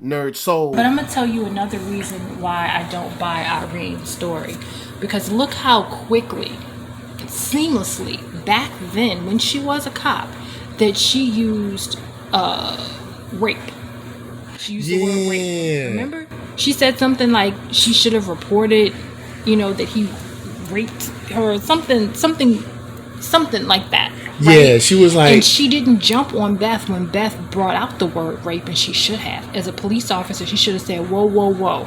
Nerd Soul. But I'm going to tell you another reason why I don't buy Irene's story. Because look how quickly, seamlessly, back then, when she was a cop, that she used rape. She used the word rape. Remember? She said something like she should have reported, that he raped her, something like that. Right? Yeah, she was like... And she didn't jump on Beth when Beth brought out the word rape, and she should have. As a police officer, she should have said, whoa, whoa, whoa.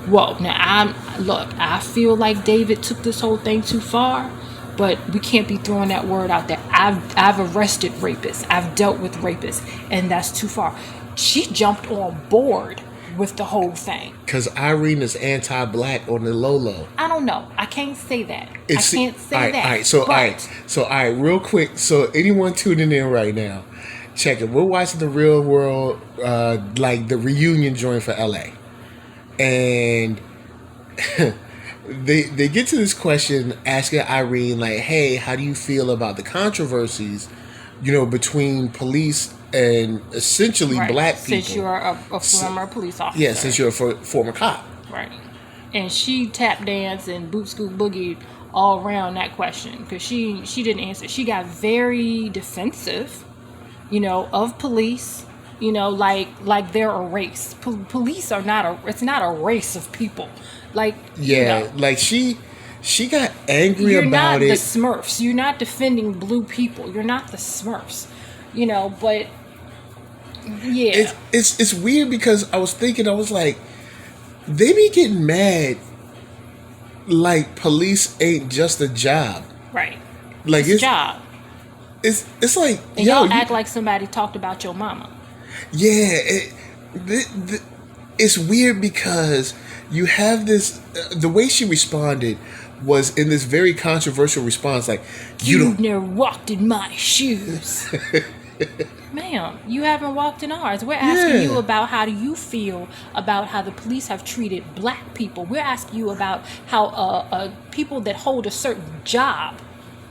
Whoa. Now, I feel like David took this whole thing too far, but we can't be throwing that word out there. I've arrested rapists. I've dealt with rapists, and that's too far. She jumped on board with the whole thing. Because Irene is anti-black on the low. I don't know. I can't say that. I can't say that. All right, real quick. So anyone tuning in right now, check it. We're watching the Real World, like the reunion joint for LA. And they get to this question asking Irene, like, hey, how do you feel about the controversies, between police and essentially black people? Since you're a former police officer. Yeah, since you're a former cop. Right. And she tap danced and boot scoot boogied all around that question because she didn't answer. She got very defensive, of police, like they're a race. Police are it's not a race of people. Like, like she got angry about it. You're not the Smurfs. You're not defending blue people. You're not the Smurfs, but yeah. It's weird because I was thinking, I was like, they be getting mad like police ain't just a job. Right. Like it's a job. It's like, and y'all act like somebody talked about your mama. Yeah. It's weird because you have this, the way she responded was in this very controversial response, like, You've never walked in my shoes. Ma'am, you haven't walked in ours. We're asking you about how do you feel about how the police have treated black people. We're asking you about how people that hold a certain job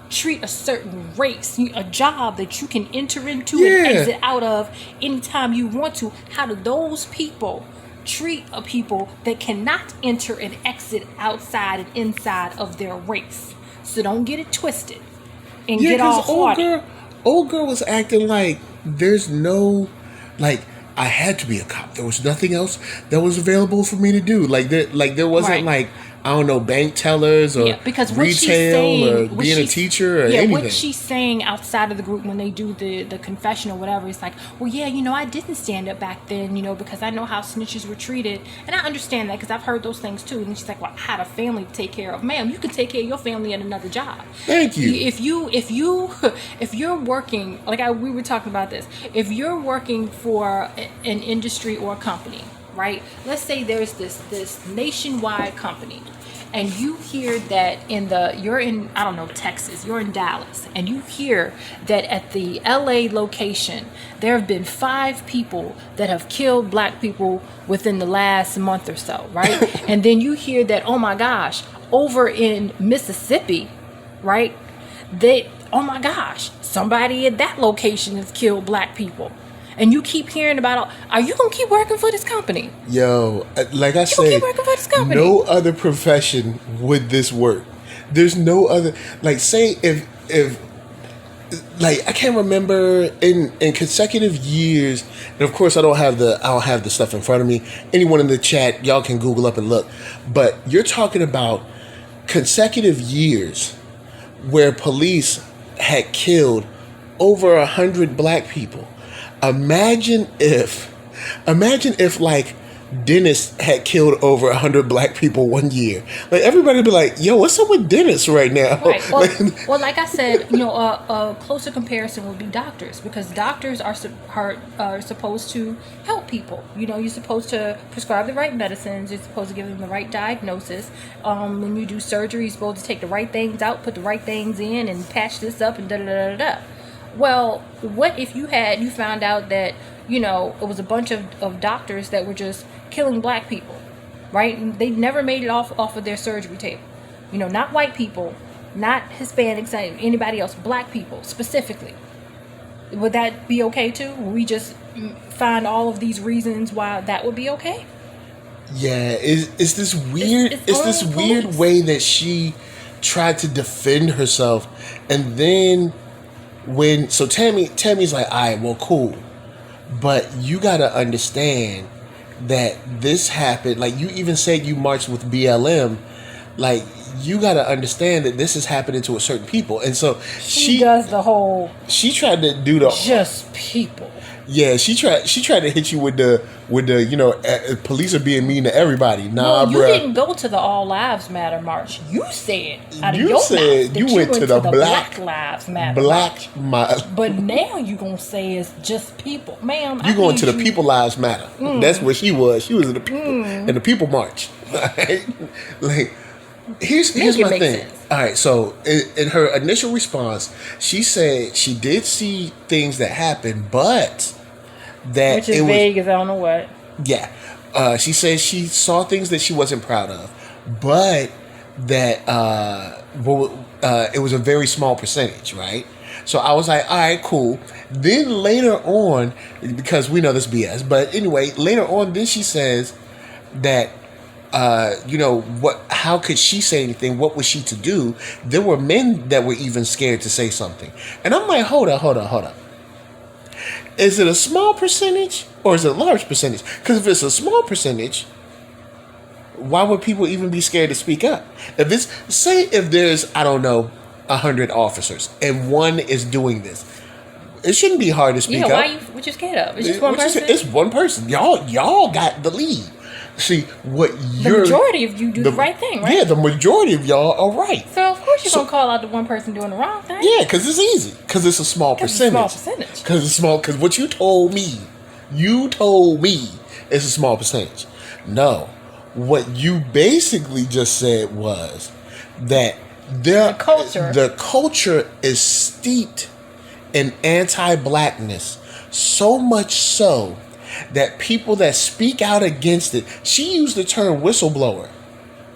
treat a certain race, a job that you can enter into and exit out of anytime you want to. How do those people treat a people that cannot enter and exit outside and inside of their race? So don't get it twisted and get all haughty. Old girl was acting like there's no, like, I had to be a cop. There was nothing else that was available for me to do. Like there wasn't like, I don't know, bank tellers or retail or being a teacher or anything. What she's saying outside of the group when they do the confession or whatever, it's like, well, I didn't stand up back then, because I know how snitches were treated. And I understand that because I've heard those things too. And she's like, well, I had a family to take care of. Ma'am, you can take care of your family at another job. Thank you. If you're working, we were talking about this, if you're working for an industry or a company, right? Let's say there's this nationwide company, and you hear that you're in, I don't know, Texas, you're in Dallas, and you hear that at the LA location, there have been 5 people that have killed black people within the last month or so, right? And then you hear that, oh my gosh, over in Mississippi, right? Oh my gosh, somebody at that location has killed black people. And you keep hearing about, are you going to keep working for this company? Yo, like I said, keep working for this company? No other profession would this work. There's no other, like, say if like, I can't remember in consecutive years, and of course I don't have the stuff in front of me. Anyone in the chat, y'all can Google up and look. But you're talking about consecutive years where police had killed over 100 black people. Imagine if like Dennis had killed over 100 black people one year. Like, everybody would be like, yo, what's up with Dennis right now? Right. Well, like I said, a closer comparison would be doctors, because doctors are supposed to help people. You're supposed to prescribe the right medicines. You're supposed to give them the right diagnosis. When you do surgery, you're supposed to take the right things out, put the right things in, and patch this up and da-da-da-da-da. Well, what if you found out that, it was a bunch of doctors that were just killing black people, right? They never made it off of their surgery table. Not white people, not Hispanics, not anybody else, black people specifically. Would that be okay too? Would we just find all of these reasons why that would be okay? Yeah, it's this weird It's it's this only weird police. way that she tried to defend herself, and then Tammy's like, all right, well, cool, but you gotta understand that this happened. Like, you even said you marched with BLM. Like, you gotta understand that this is happening to a certain people, and so She does the whole she tried to do the just people. yeah, she tried to hit you with the police are being mean to everybody. Nah, Well, you bruh. didn't go to the All Lives Matter march. You said out of You your said mouth that you went to the Black Lives Matter march. my But now you gonna say it's just people, ma'am. you going to the People Lives Matter. That's where she was. She was in the people in the People March. Like, here's my make thing. sense. All right, so in her initial response, she said she did see things that happened, but that Which is it was vague as I don't know what. yeah. She said she saw things that she wasn't proud of, but that it was a very small percentage, right? So I was like, all right, cool. Then later on, because we know this BS, but anyway, later on, then she says that, how could she say anything? What was she to do? There were men that were even scared to say something. And I'm like, hold up. Is it a small percentage or is it a large percentage? Because if it's a small percentage, why would people even be scared to speak up? If there's, I don't know, 100 officers and one is doing this, it shouldn't be hard to speak up. What you scared of? It's just one person. It's one person. Y'all got the lead. See, The majority of you do the right thing, right? Yeah, the majority of y'all are right. So of course you're gonna call out the one person doing the wrong thing. Yeah, because it's easy. Because it's a small percentage. Because it's small. Because what you told me it's a small percentage. No, what you basically just said was that the culture is steeped in anti-blackness, so much so that people that speak out against it, she used the term whistleblower.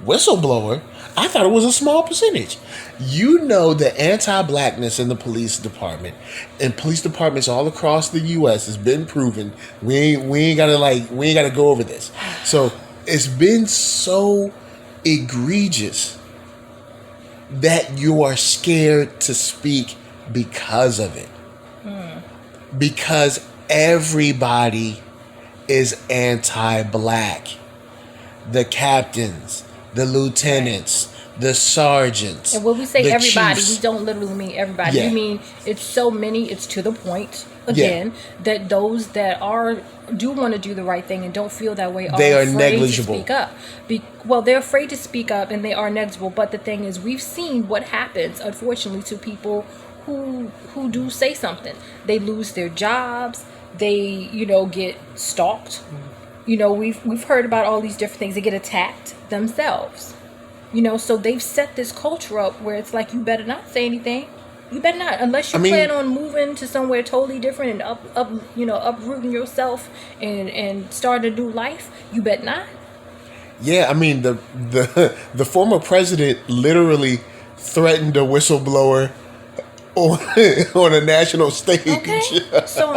I thought it was a small percentage. You know, the anti-blackness in the police department and police departments all across the U.S. has been proven. We ain't gotta go over this. So it's been so egregious that you are scared to speak because of it. Because everybody is anti-black. The captains, the lieutenants, the sergeants. And when we say everybody, chiefs. we don't literally mean everybody. Yeah. We mean it's so many, it's to the point, again, that those that do want to do the right thing and don't feel that way They are afraid negligible. to speak up. They're afraid to speak up and they are negligible. But the thing is, we've seen what happens, unfortunately, to people who do say something. They lose their jobs. They, get stalked. We've heard about all these different things. They get attacked themselves. So they've set this culture up where it's like, you better not say anything. You better not, unless you plan on moving to somewhere totally different and uprooting yourself and start a new life. You better not. Yeah, I mean the former president literally threatened a whistleblower on a national stage. Okay. So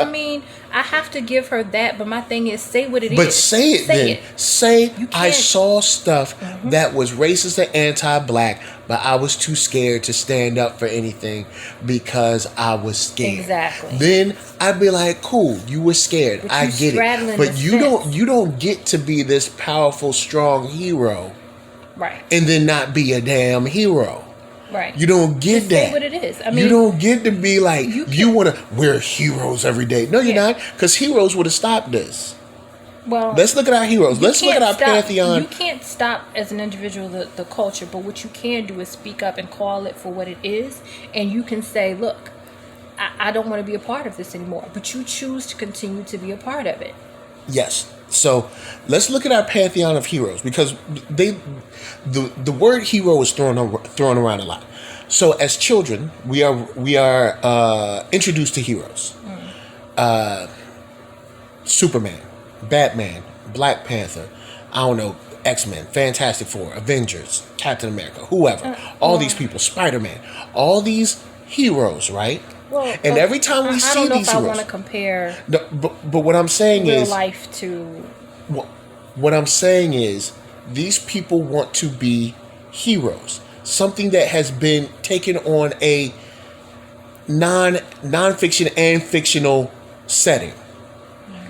I have to give her that, but my thing is, say what it is. But say it then. Say, I saw stuff Mm-hmm. that was racist and anti-black, but I was too scared to stand up for anything because I was scared. Exactly. Then I'd be like, cool, you were scared. But I get it. But you don't get to be this powerful, strong hero, right, and then not be a damn hero. right. You don't get Just that. say what it is. You don't get to be like, we're heroes every day. No, you're not. Because heroes would have stopped this. Well, let's look at our heroes. Let's look at our pantheon. You can't stop as an individual the culture, but what you can do is speak up and call it for what it is. And you can say, look, I don't want to be a part of this anymore. But you choose to continue to be a part of it. Yes. So let's look at our pantheon of heroes, because the word hero is thrown around a lot. So as children, we are introduced to heroes. Superman, Batman, Black Panther, I don't know, X-Men, Fantastic Four, Avengers, Captain America, whoever. All these people, Spider-Man, all these heroes, right? Well, And every time we I see don't know these if I heroes, want to compare no, but what I'm saying real is, life to. what I'm saying is, these people want to be heroes, something that has been taken on a non-fiction and fictional setting,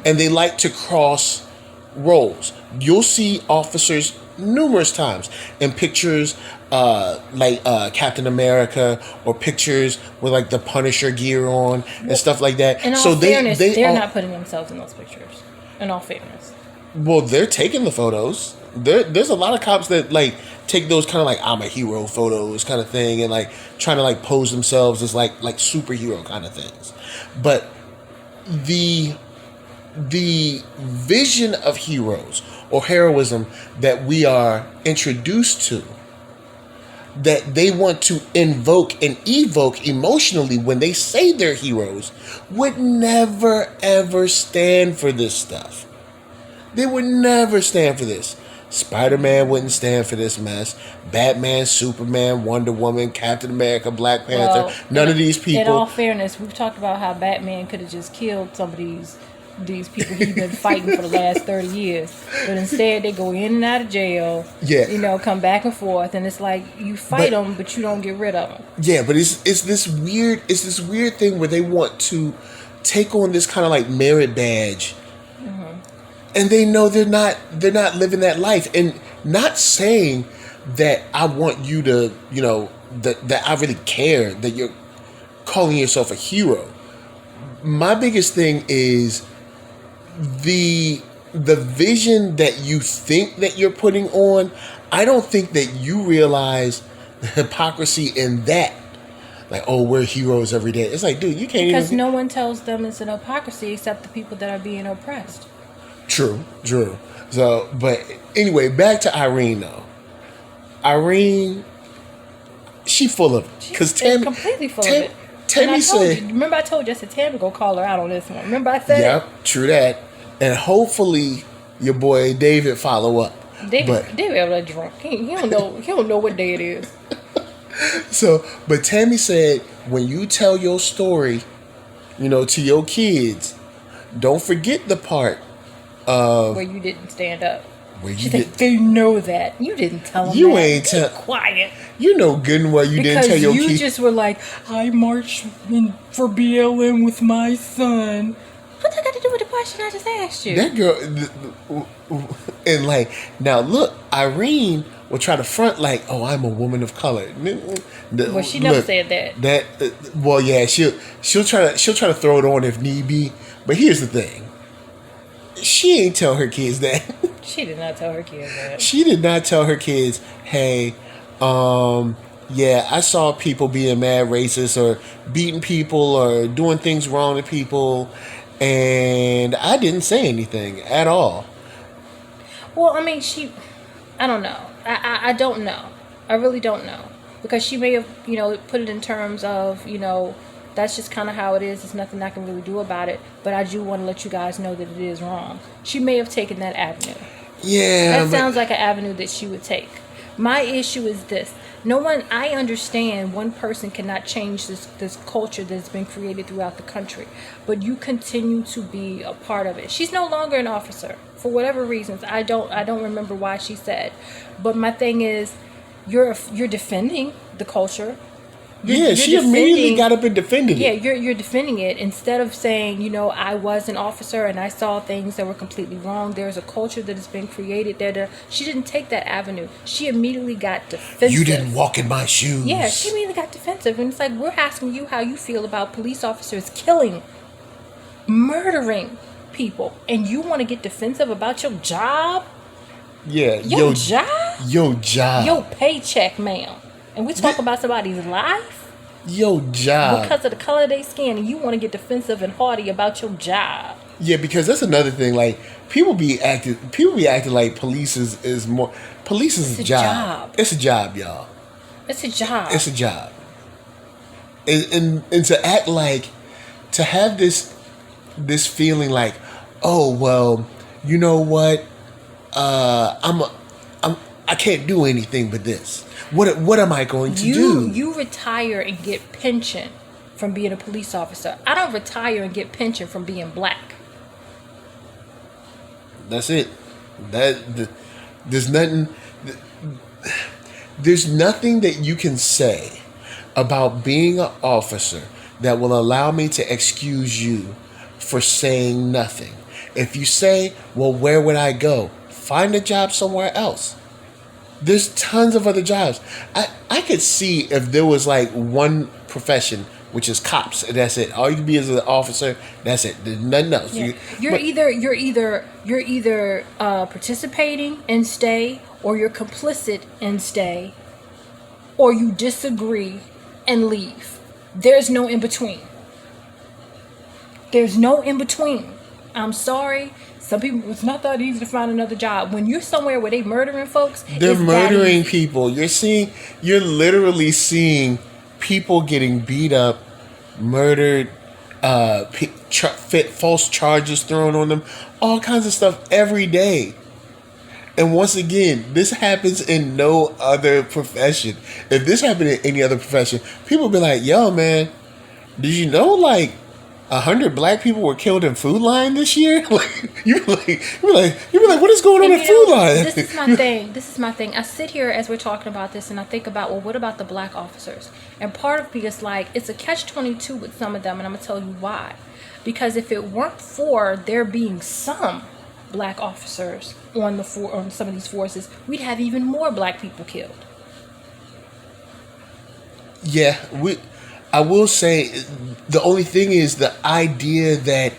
and they like to cross roles. You'll see officers numerous times in pictures, like Captain America, or pictures with like the Punisher gear on and stuff like that. In all So fairness, they're they're not putting themselves in those pictures. In all fairness. well, they're taking the photos. There's a lot of cops that like take those kind of like I'm a hero photos kind of thing, and like trying to like pose themselves as like superhero kind of things. But the vision of heroes or heroism that we are introduced to, that they want to invoke and evoke emotionally when they say they're heroes, would never ever stand for this stuff. They would never stand for this. Spider-Man wouldn't stand for this mess. Batman, Superman, Wonder Woman, Captain America, Black Panther. Well, none of these people. In all fairness, we've talked about how Batman could have just killed some of these people he's been fighting for the last 30 years. But instead, they go in and out of jail. Yeah. You know, come back and forth. And it's like, you fight them, but you don't get rid of them. Yeah, but it's this weird thing where they want to take on this kind of like merit badge. And they know they're not living that life. And not saying that I want you to, you know, that I really care that you're calling yourself a hero. My biggest thing is the vision that you think that you're putting on. I don't think that you realize the hypocrisy in that. Like, oh, we're heroes every day. It's like, dude, you can't Because even... no one tells them it's an hypocrisy except the people that are being oppressed. True. So, but anyway, back to Irene though. Irene, she full of it. She's completely full of it. Tammy said... Remember I told you, I said, Tammy go call her out on this one. Remember I said... Yep, true that. And hopefully your boy David follow up. David over drunk. He don't know what day it is. So, but Tammy said, when you tell your story, you know, to your kids, don't forget the part where you didn't stand up. Where She said, they know that. You didn't tell them you that. ain't tell. Quiet. You know good and well you didn't tell your kids. Because you just were like, I marched for BLM with my son. What's that got to do with the question I just asked you? That girl, and like, now look, Irene will try to front like, oh, I'm a woman of color. Well, she never said that. Well, yeah, she'll try to throw it on if need be. But here's the thing. She ain't tell her kids that. She did not tell her kids that. She did not tell her kids, hey, yeah, I saw people being mad racist or beating people or doing things wrong to people, and I didn't say anything at all. Well, I mean, I don't know. I don't know. I really don't know. Because she may have, put it in terms of, that's just kind of how it is. There's nothing I can really do about it. But I do want to let you guys know that it is wrong. She may have taken that avenue. Yeah. That sounds like an avenue that she would take. My issue is this. I understand one person cannot change this culture that's been created throughout the country. But you continue to be a part of it. She's no longer an officer. For whatever reasons. I don't remember why she said. But my thing is, you're defending the culture. She immediately got up and defended it. Yeah, you're defending it instead of saying, I was an officer and I saw things that were completely wrong. There's a culture that has been created there. She didn't take that avenue. She immediately got defensive. You didn't walk in my shoes. Yeah, she immediately got defensive. And it's like, we're asking you how you feel about police officers killing, murdering people. And you want to get defensive about your job? Yeah. Your job? Your job. Your paycheck, ma'am. And we talk about somebody's life? Your job. Because of the color of their skin, and you want to get defensive and haughty about your job. Yeah, because that's another thing. Like, people be acting like police is more. Police is a job. It's a job, y'all. It's a job. It's a job. And to act like, to have this feeling like, oh well, you know what? I can't do anything but this. What am I going to do? You retire and get pension from being a police officer. I don't retire and get pension from being black. That's it. There's nothing. There's nothing that you can say about being an officer that will allow me to excuse you for saying nothing. If you say, well, where would I go? Find a job somewhere else. There's tons of other jobs. I could see if there was like one profession, which is cops, and that's it. All you can be is an officer. That's it. There's nothing else. Yeah. You're either participating and stay, or you're complicit and stay, or you disagree and leave. There's no in between. There's no in between. I'm sorry. Some people, it's not that easy to find another job. When you're somewhere where they murdering folks, they're murdering people. You're literally seeing people getting beat up, murdered, false charges thrown on them, all kinds of stuff every day. And once again, this happens in no other profession. If this happened in any other profession, people would be like, yo, man, did you know, like, 100 black people were killed in Food Line this year? Like, you'd be like, what is going on in Food Line? This is my thing. I sit here as we're talking about this, and I think about, well, what about the black officers? And part of me is like, it's a catch-22 with some of them, and I'm gonna tell you why. Because if it weren't for there being some black officers on some of these forces, we'd have even more black people killed. Yeah, I will say the only thing is the idea that,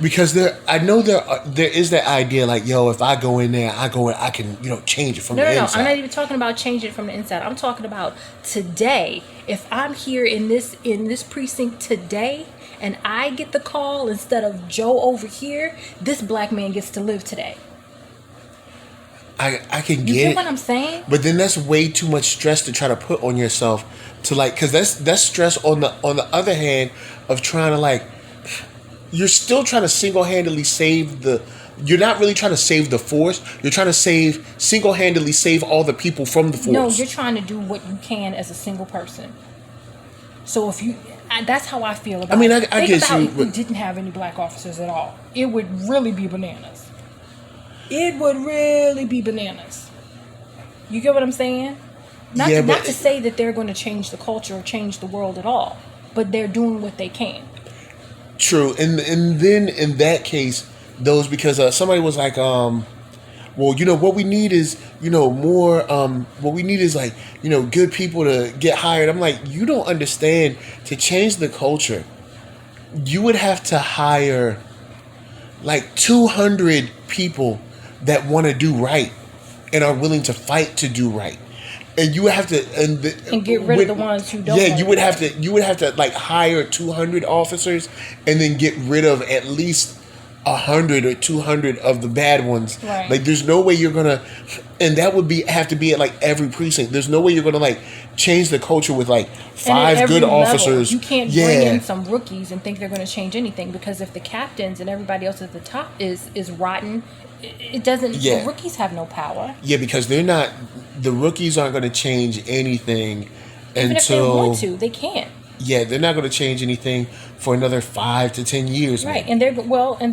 because there is that idea like, yo, if I go in there, I can change it from the inside. I'm not even talking about changing it from the inside. I'm talking about today. If I'm here in this precinct today, and I get the call instead of Joe over here, this black man gets to live today. I can get you get it, what I'm saying? But then that's way too much stress to try to put on yourself to like, because that's stress on the other hand of trying to like, you're still trying to single-handedly save you're not really trying to save the force. You're trying to single-handedly save all the people from the force. No, you're trying to do what you can as a single person. So that's how I feel about it. I guess if we didn't have any black officers at all, it would really be bananas. It would really be bananas. You get what I'm saying? Not to say that they're going to change the culture or change the world at all, but they're doing what they can. True, and then in that case, because somebody was like, well, what we need is more. What we need is like good people to get hired. I'm like, you don't understand. To change the culture, you would have to hire like 200 people that want to do right and are willing to fight to do right. And you would have to and get rid of the ones who don't. Yeah, you would have to like hire 200 officers and then get rid of at least 100 or 200 of the bad ones. Right. Like, there's no way you're gonna, and that would have to be at like every precinct. There's no way you're gonna like change the culture with like 5 good officers. You can't bring in some rookies and think they're going to change anything, because if the captains and everybody else at the top is rotten, it doesn't. Yeah. The rookies have no power. Yeah, because they're not. The rookies aren't going to change anything Even until if they want to, they can't. Yeah, they're not going to change anything for another 5 to 10 years. Right, maybe. and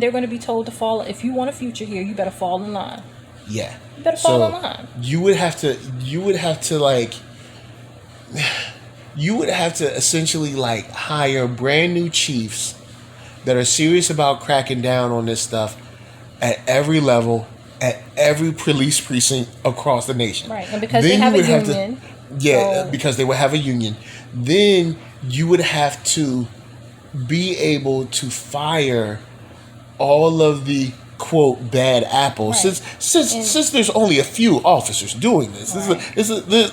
they're going to be told to fall. If you want a future here, you better fall in line. Yeah, you better fall in line. You would have to essentially like hire brand new chiefs that are serious about cracking down on this stuff at every level, at every police precinct across the nation. Right, and because they have a union. Because they would have a union. Then you would have to be able to fire all of the quote bad apples. Right. Since there's only a few officers doing this, right.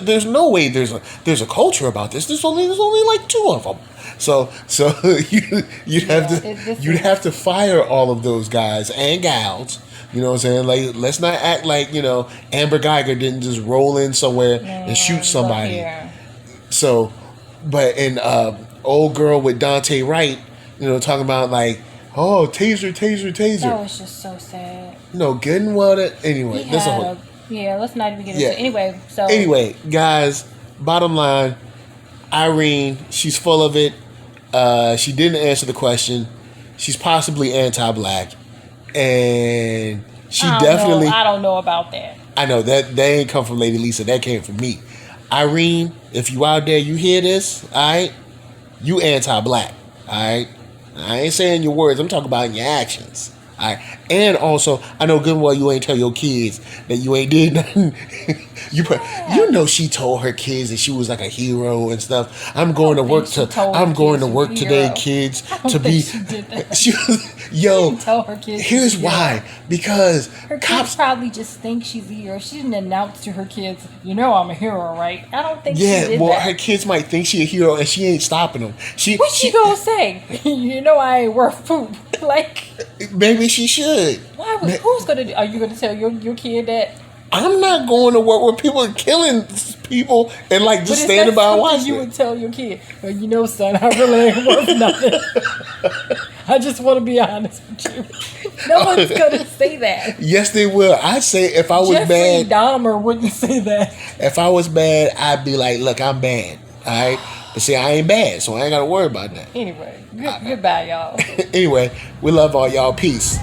There's no way there's a culture about this. There's only like 2 of them. So you'd have to fire all of those guys and gals. You know what I'm saying? Like, let's not act like Amber Geiger didn't just roll in somewhere and shoot somebody. So, but old girl with Dante Wright, talking about like, oh, taser. That was just so sad. Good and well that anyway. Let's not even get into it. Anyway, Anyway, guys, bottom line, Irene, she's full of it. She didn't answer the question. She's possibly anti-black, and she definitely. I don't know about that. I know that ain't come from Lady Lisa. That came from me. Irene, if you out there, you hear this, all right? You anti-black, all right? I ain't saying your words. I'm talking about your actions. All right. And also, I know good and well you ain't tell your kids that you ain't did nothing. You know she told her kids that she was like a hero and stuff. I'm going to work today, kids, to be. She did that. She was, yo. Tell her kids. Here's why. Because her kids probably just think she's a hero. She didn't announce to her kids, you know, I'm a hero, right? I don't think she did that. Her kids might think she a hero and she ain't stopping them. What's she gonna say? You know I ain't worth poop. Like, maybe she should. Why? Who's gonna? Are you gonna tell your kid that? I'm not going to work where people are killing people and like just standing by and watching. You would tell your kid, well, you know, son, I really ain't worth nothing. I just want to be honest with you. No one's gonna say that. Yes, they will. I'd say if I was Jeffrey bad, Dahmer wouldn't say that. If I was bad, I'd be like, look, I'm bad. All right. But see, I ain't bad, so I ain't got to worry about that. Anyway, goodbye, y'all. Anyway, we love all y'all. Peace.